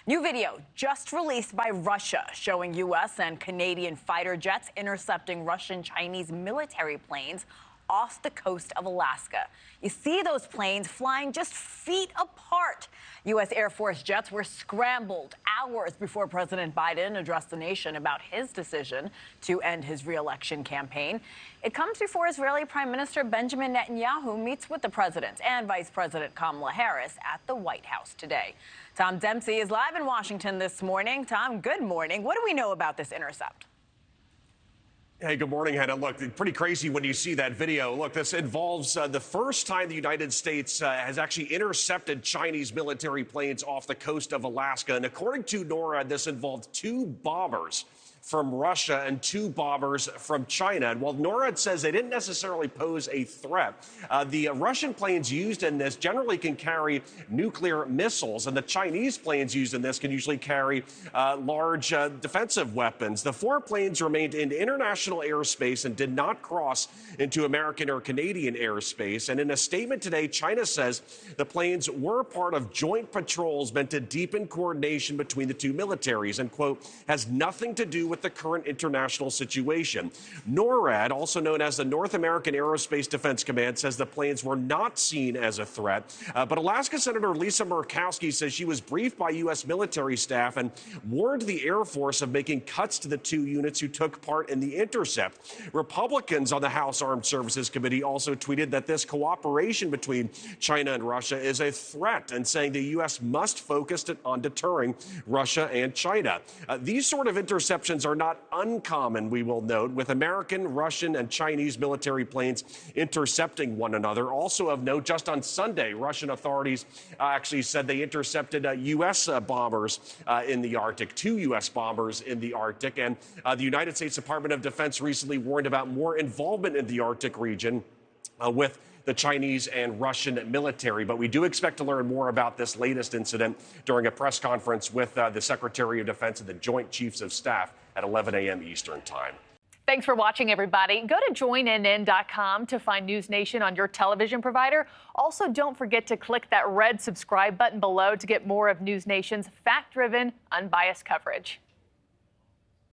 New video just released by Russia showing U.S. and Canadian fighter jets intercepting Russian-Chinese military planes off the coast of Alaska. You see those planes flying just feet apart. U.S. Air Force jets were scrambled hours before President Biden addressed the nation about his decision to end his re-election campaign. It comes before Israeli Prime Minister Benjamin Netanyahu meets with the president and Vice President Kamala Harris at the White House today. Tom Dempsey is live in Washington this morning. Tom, good morning. What do we know about this intercept? Hey, good morning, Hannah. Look, pretty crazy when you see that video. Look, this involves the first time the United States has actually intercepted Chinese military planes off the coast of Alaska. And according to NORAD, this involved 2 bombers from Russia and 2 bombers from China. And while NORAD says they didn't necessarily pose a threat, the Russian planes used in this generally can carry nuclear missiles, and the Chinese planes used in this can usually carry large defensive weapons. The 4 planes remained in international airspace and did not cross into American or Canadian airspace. And in a statement today, China says the planes were part of joint patrols meant to deepen coordination between the 2 militaries and, quote, has nothing to do with the current international situation. NORAD, also known as the North American Aerospace Defense Command, says the planes were not seen as a threat. But Alaska Senator Lisa Murkowski says she was briefed by U.S. military staff and warned the Air Force of making cuts to the 2 units who took part in the intercept. Republicans on the House Armed Services Committee also tweeted that this cooperation between China and Russia is a threat and saying the U.S. must focus on deterring Russia and China. These sort of interceptions are not uncommon, we will note, with American, Russian, and Chinese military planes intercepting one another. Also of note, just on Sunday, Russian authorities actually said they intercepted U.S. bombers in the Arctic, 2 U.S. bombers in the Arctic. And the United States Department of Defense recently warned about more involvement in the Arctic region with the Chinese and Russian military. But we do expect to learn more about this latest incident during a press conference with the Secretary of Defense and the Joint Chiefs of Staff at 11 a.m. Eastern Time. Thanks for watching, everybody. Go to joinnn.com to find NewsNation on your television provider. Also, don't forget to click that red subscribe button below to get more of NewsNation's fact-driven, unbiased coverage.